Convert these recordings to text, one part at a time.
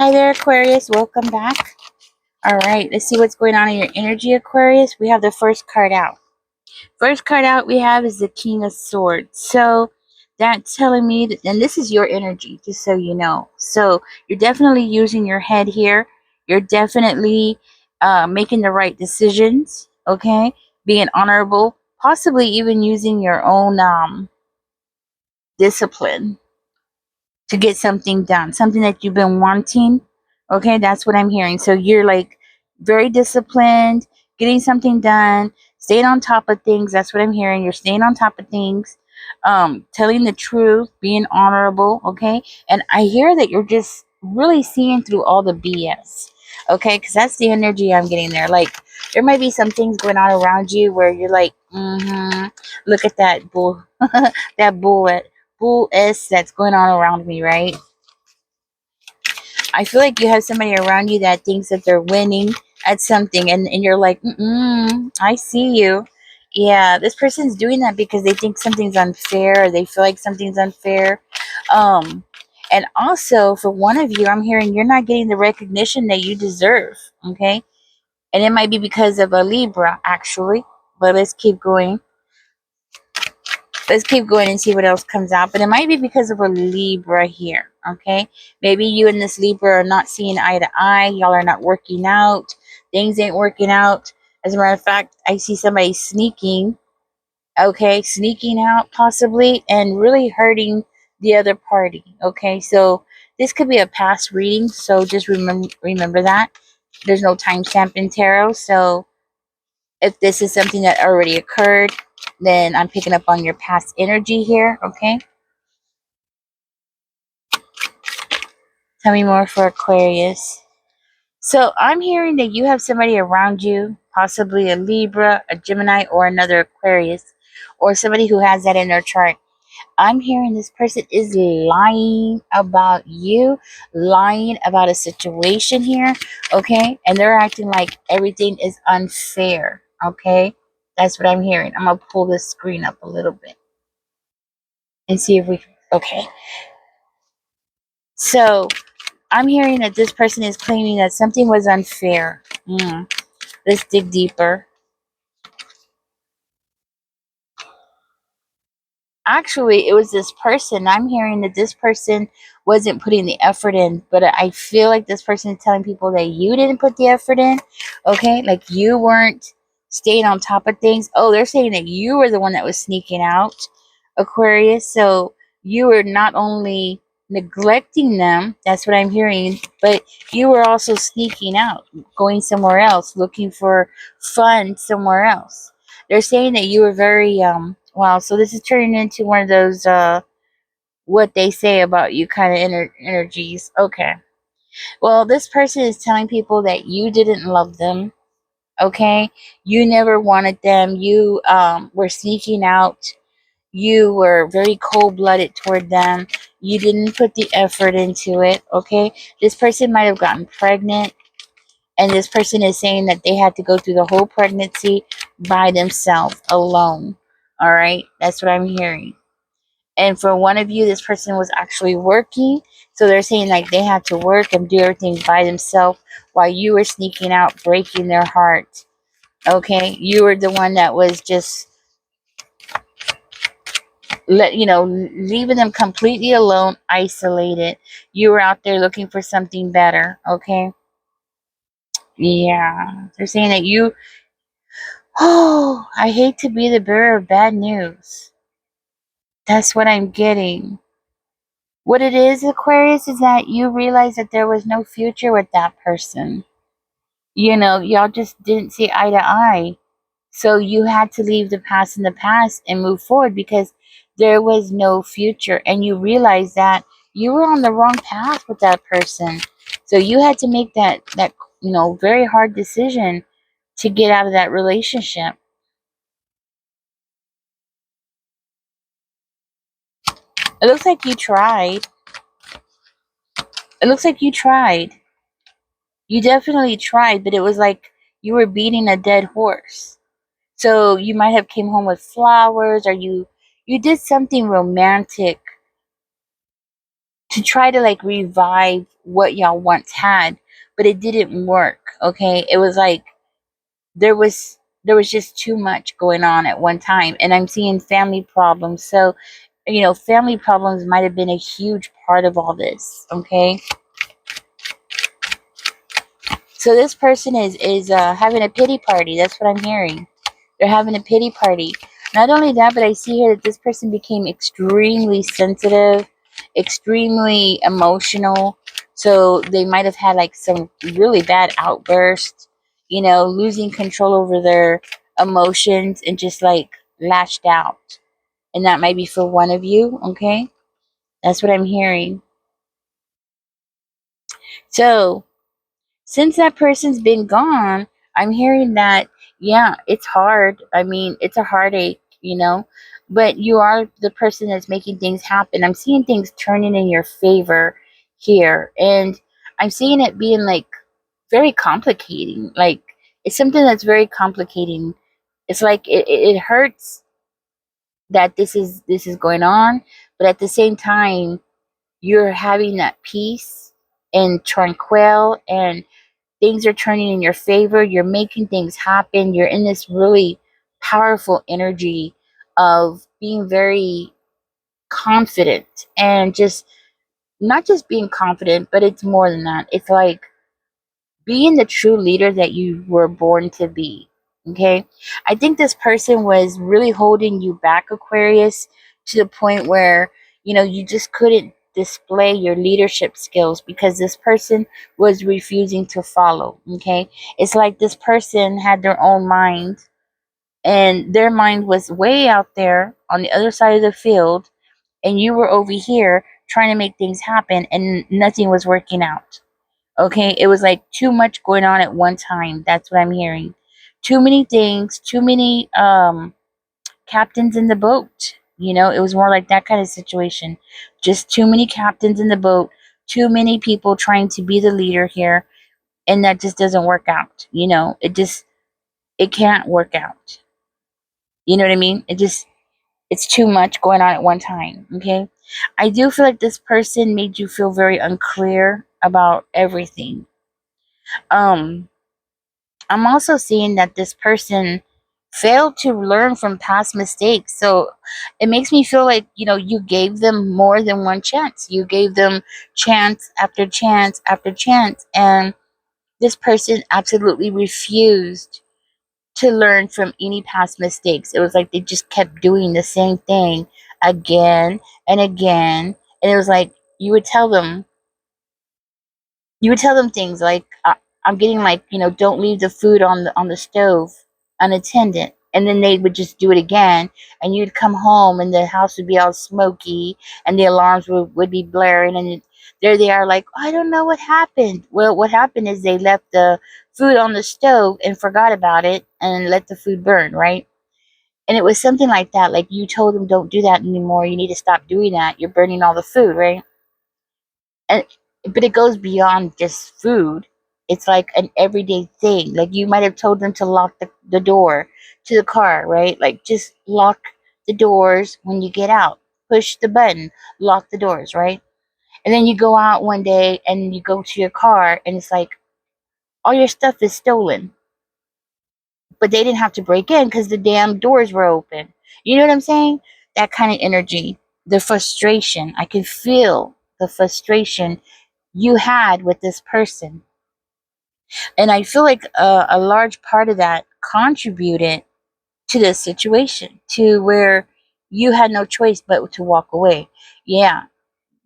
Hi there, Aquarius. Welcome back. All right, let's see what's going on in your energy, Aquarius. We have the first card out. First card out we have is the King of Swords. So that's telling me that, and this is your energy, just so you know. So you're definitely using your head here. You're definitely making the right decisions, okay? Being honorable, possibly even using your own discipline to get something done, something that you've been wanting. Okay, that's what I'm hearing. So you're like very disciplined, getting something done, staying on top of things. That's what I'm hearing. You're staying on top of things, telling the truth, being honorable. Okay, and I hear that you're just really seeing through all the BS. Okay, because that's the energy I'm getting there. Like there might be some things going on around you where you're like, look at that bull, that bull s that's going on around me, right? I feel like you have somebody around you that thinks that they're winning at something, and you're like, I see you. Yeah, this person's doing that because they think something's unfair, or they feel like something's unfair. Um, and also for one of you, I'm hearing you're not getting the recognition that you deserve. Okay, and it might be because of a Libra, actually. But let's keep going and see what else comes out. But it might be because of a Libra here. Okay, maybe you and this Libra are not seeing eye to eye. Y'all are not working out. Things ain't working out. As a matter of fact, I see somebody sneaking. Okay, sneaking out possibly and really hurting the other party. Okay, so this could be a past reading. So just remember that there's no timestamp in tarot. So if this is something that already occurred, then I'm picking up on your past energy here, okay? Tell me more for Aquarius. So I'm hearing that you have somebody around you, possibly a Libra, a Gemini, or another Aquarius, or somebody who has that in their chart. I'm hearing this person is lying about you, lying about a situation here, okay? And they're acting like everything is unfair, okay? That's what I'm hearing. I'm going to pull this screen up a little bit and see if we, okay. So I'm hearing that this person is claiming that something was unfair. Let's dig deeper. Actually, it was this person. I'm hearing that this person wasn't putting the effort in, but I feel like this person is telling people that you didn't put the effort in. Okay, like you weren't staying on top of things. Oh, they're saying that you were the one that was sneaking out, Aquarius. So you were not only neglecting them, that's what I'm hearing, but you were also sneaking out, going somewhere else, looking for fun somewhere else. They're saying that you were very wow, so this is turning into one of those what they say about you kind of energies. Okay. Well, this person is telling people that you didn't love them, okay? You never wanted them. You were sneaking out. You were very cold-blooded toward them. You didn't put the effort into it, okay? This person might have gotten pregnant, and this person is saying that they had to go through the whole pregnancy by themselves, alone. All right, that's what I'm hearing. And for one of you, this person was actually working. So they're saying like they had to work and do everything by themselves while you were sneaking out, breaking their heart. Okay, you were the one that was just leaving them completely alone, isolated. You were out there looking for something better. Okay, yeah, they're saying that you. Oh, I hate to be the bearer of bad news. That's what I'm getting. What it is, Aquarius, is that you realize that there was no future with that person. Y'all just didn't see eye to eye. So you had to leave the past in the past and move forward because there was no future. And you realized that you were on the wrong path with that person. So you had to make that very hard decision to get out of that relationship. It looks like you tried. It looks like you tried. You definitely tried, but it was like you were beating a dead horse. So you might have came home with flowers, or you did something romantic to try to like revive what y'all once had, but it didn't work. Okay, it was like there was there was just too much going on at one time, and I'm seeing family problems. So, family problems might have been a huge part of all this. Okay, so this person is having a pity party. That's what I'm hearing. They're having a pity party. Not only that, but I see here that this person became extremely sensitive, extremely emotional. So they might have had like some really bad outbursts, losing control over their emotions and just like lashed out. And that might be for one of you, okay? That's what I'm hearing. So since that person's been gone, I'm hearing that, yeah, it's hard. I mean, it's a heartache, but you are the person that's making things happen. I'm seeing things turning in your favor here. And I'm seeing it being like very complicating. Like, it's something that's very complicating. It's like it hurts that this is going on, but at the same time, you're having that peace and tranquil, and things are turning in your favor. You're making things happen. You're in this really powerful energy of being very confident, and just not just being confident, but it's more than that. It's like being the true leader that you were born to be. Okay. I think this person was really holding you back, Aquarius, to the point where, you just couldn't display your leadership skills because this person was refusing to follow. Okay. It's like this person had their own mind, and their mind was way out there on the other side of the field, and you were over here trying to make things happen, and nothing was working out. Okay, it was like too much going on at one time. That's what I'm hearing. Too many things, too many captains in the boat. It was more like that kind of situation. Just too many captains in the boat, too many people trying to be the leader here, and that just doesn't work out. It can't work out. You know what I mean? It's too much going on at one time. Okay, I do feel like this person made you feel very unclear about everything. Um, I'm also seeing that this person failed to learn from past mistakes. So it makes me feel like, you gave them more than one chance. You gave them chance after chance after chance. And this person absolutely refused to learn from any past mistakes. It was like they just kept doing the same thing again and again. And it was like you would tell them things like, I'm getting like, don't leave the food on the stove unattended, and then they would just do it again, and you'd come home and the house would be all smoky, and the alarms would be blaring, and there they are like, I don't know what happened. Well, what happened is they left the food on the stove and forgot about it and let the food burn, right? And it was something like that. Like, you told them, don't do that anymore, you need to stop doing that, you're burning all the food, right? And but it goes beyond just food. It's like an everyday thing. Like, you might have told them to lock the door to the car, right? Like, just lock the doors when you get out. Push the button, lock the doors, right? And then you go out one day and you go to your car, and it's like all your stuff is stolen. But they didn't have to break in because the damn doors were open. You know what I'm saying? That kind of energy. The frustration. I can feel the frustration you had with this person. And I feel like a large part of that contributed to this situation, to where you had no choice but to walk away. Yeah,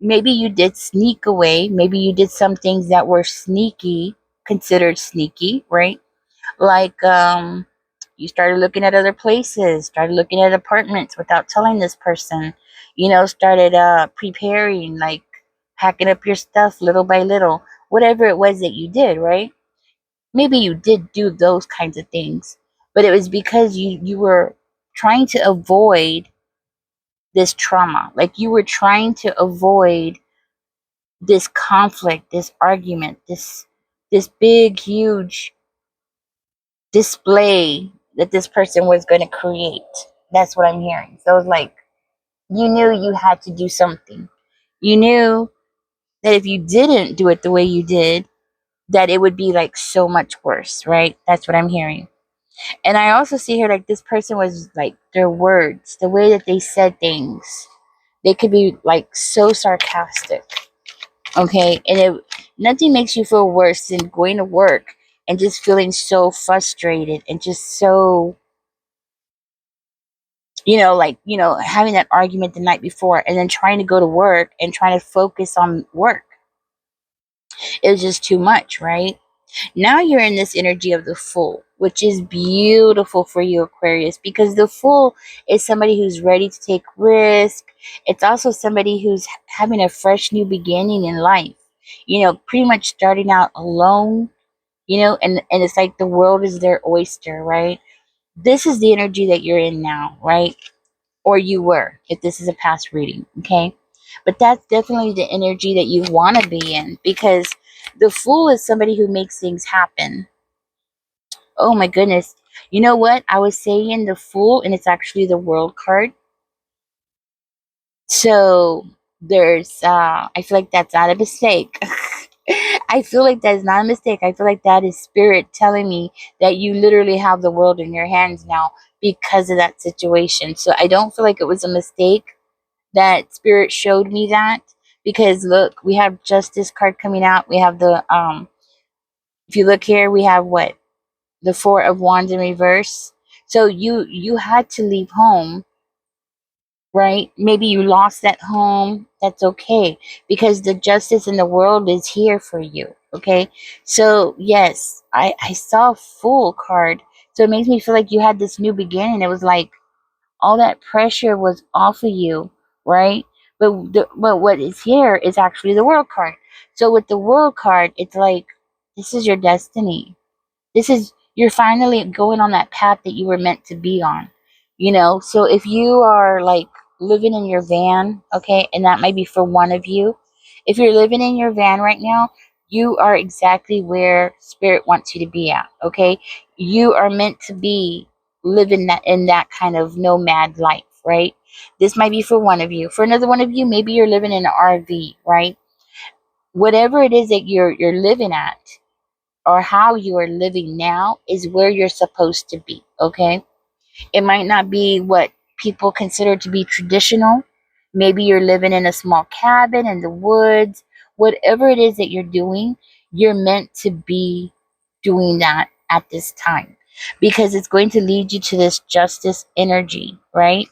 maybe you did sneak away. Maybe you did some things that were sneaky, considered sneaky, right? Like, you started looking at other places, started looking at apartments without telling this person, started preparing, like packing up your stuff little by little, whatever it was that you did, right? Maybe you did do those kinds of things, but it was because you were trying to avoid this trauma. Like, you were trying to avoid this conflict, this argument, this big huge display that this person was going to create. That's what I'm hearing. So it's like, you knew you had to do something. You knew that if you didn't do it the way you did, that it would be like so much worse, right? That's what I'm hearing. And I also see here like this person was like their words, the way that they said things, they could be like so sarcastic. Okay. And nothing makes you feel worse than going to work and just feeling so frustrated and just so, like, having that argument the night before and then trying to go to work and trying to focus on work. It was just too much, right? Now you're in this energy of the Fool, which is beautiful for you, Aquarius, because the Fool is somebody who's ready to take risk. It's also somebody who's having a fresh new beginning in life. Pretty much starting out alone, and it's like the world is their oyster, right? This is the energy that you're in now, right? Or you were, if this is a past reading, okay? But that's definitely the energy that you want to be in, because the Fool is somebody who makes things happen. Oh my goodness. You know what? I was saying the Fool, and it's actually the World card. So I feel like that's not a mistake. I feel like that is not a mistake. I feel like that is spirit telling me that you literally have the world in your hands now because of that situation. So I don't feel like it was a mistake that spirit showed me that, because look, we have Justice card coming out. We have the if you look here, we have what? The Four of Wands in reverse. So you had to leave home, right? Maybe you lost that home. That's okay, because the justice in the world is here for you. Okay. So yes, I saw a Fool card. So it makes me feel like you had this new beginning. It was like all that pressure was off of you, right? But what is here is actually the World card. So with the World card, it's like this is your destiny. You're finally going on that path that you were meant to be on. So if you are like living in your van, okay, and that might be for one of you. If you're living in your van right now, you are exactly where spirit wants you to be at, okay? You are meant to be living that in that kind of nomad life, right? This might be for one of you. For another one of you, maybe you're living in an RV, right? Whatever it is that you're living at, or how you are living now, is where you're supposed to be, okay? It might not be what people consider to be traditional. Maybe you're living in a small cabin in the woods. Whatever it is that you're doing, you're meant to be doing that at this time, because it's going to lead you to this justice energy, right?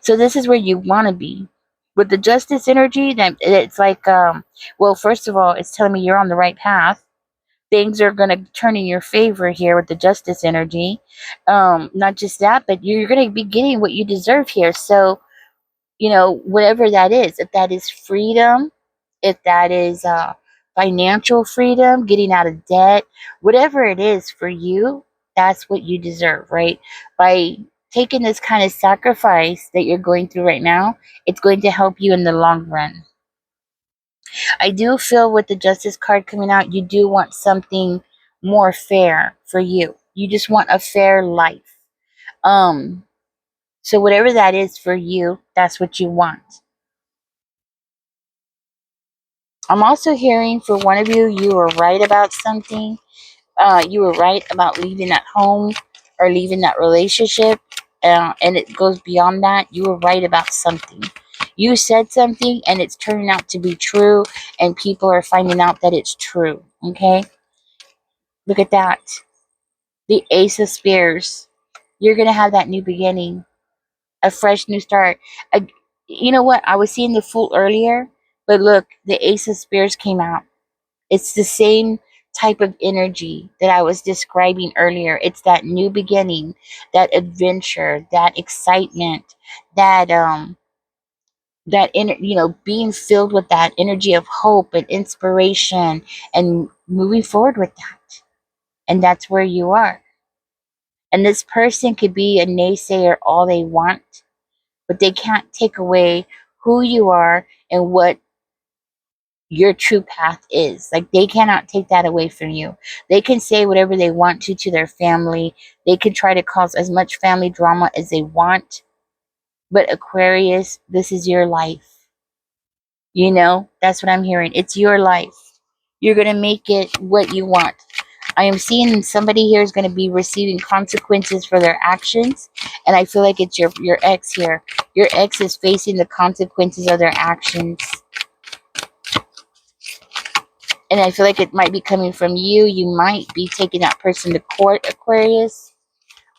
So this is where you want to be. With the justice energy, that it's like, well, first of all, it's telling me you're on the right path. Things are going to turn in your favor here with the justice energy. Not just that, but you're going to be getting what you deserve here. So, whatever that is, if that is freedom, if that is financial freedom, getting out of debt, whatever it is for you, that's what you deserve, right? By taking this kind of sacrifice that you're going through right now, it's going to help you in the long run. I do feel with the Justice card coming out, you do want something more fair for you. You just want a fair life. Um, so whatever that is for you, that's what you want. I'm also hearing for one of you, you were right about something. You were right about leaving that home or leaving that relationship. And it goes beyond that. You were right about something. You said something and it's turning out to be true, and people are finding out that it's true. Okay? Look at that. The Ace of Spears. You're going to have that new beginning, a fresh new start. A, you know what? I was seeing the Fool earlier, but look, the Ace of Spears came out. It's the same type of energy that I was describing earlier. It's that new beginning, that adventure, that excitement, being filled with that energy of hope and inspiration and moving forward with that. And that's where you are. And this person could be a naysayer all they want, but they can't take away who you are and what your true path is. Like, they cannot take that away from you. They can say whatever they want to their family. They can try to cause as much family drama as they want. But Aquarius, this is your life. You know, that's what I'm hearing. It's your life. You're going to make it what you want. I am seeing somebody here is going to be receiving consequences for their actions. And I feel like it's your ex here. Your ex is facing the consequences of their actions. And I feel like it might be coming from you. You might be taking that person to court, Aquarius.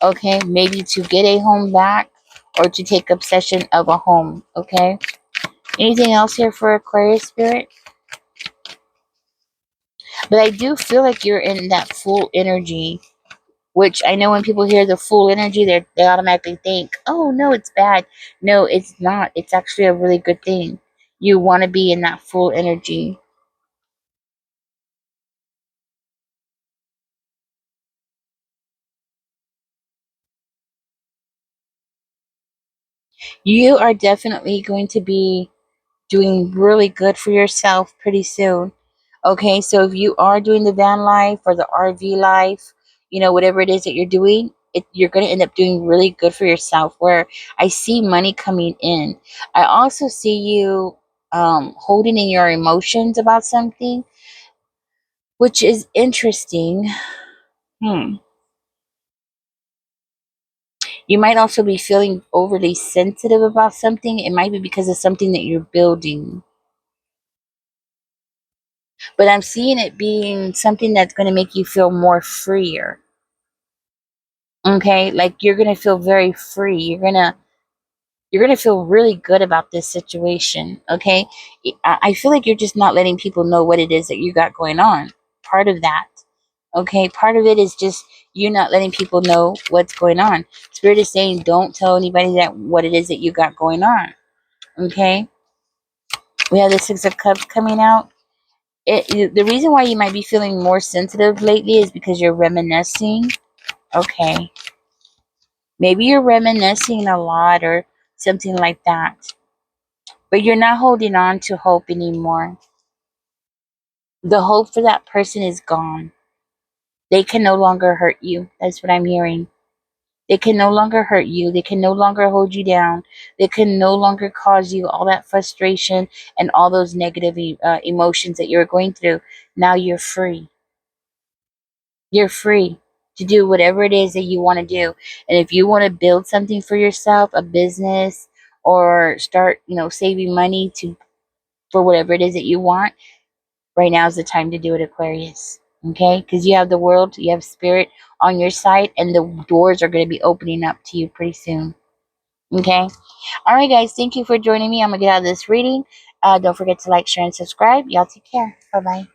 Okay, maybe to get a home back or to take possession of a home. Okay. Anything else here for Aquarius spirit? But I do feel like you're in that full energy, which I know when people hear the full energy, they automatically think, oh, no, it's bad. No, it's not. It's actually a really good thing. You want to be in that full energy. You are definitely going to be doing really good for yourself pretty soon. Okay, so if you are doing the van life or the RV life, you know, whatever it is that you're doing, you're going to end up doing really good for yourself. Where I see money coming in, I also see you holding in your emotions about something, which is interesting. Hmm. You might also be feeling overly sensitive about something. It might be because of something that you're building. But I'm seeing it being something that's going to make you feel more freer. Okay, like you're going to feel very free. You're going to feel really good about this situation. Okay, I feel like you're just not letting people know what it is that you got going on. Part of that. Okay, part of it is just you not letting people know what's going on. Spirit is saying don't tell anybody that what it is that you got going on. Okay, we have the Six of Cups coming out. The reason why you might be feeling more sensitive lately is because you're reminiscing. Okay. Maybe you're reminiscing a lot or something like that. But you're not holding on to hope anymore. The hope for that person is gone. They can no longer hurt you. That's what I'm hearing. They can no longer hurt you. They can no longer hold you down. They can no longer cause you all that frustration and all those negative emotions that you're going through. Now you're free. You're free to do whatever it is that you want to do. And if you want to build something for yourself, a business, or start, saving money to for whatever it is that you want, right now is the time to do it, Aquarius. Okay? Because you have the world, you have spirit on your side, and the doors are going to be opening up to you pretty soon. Okay? All right, guys. Thank you for joining me. I'm going to get out of this reading. Don't forget to like, share, and subscribe. Y'all take care. Bye-bye.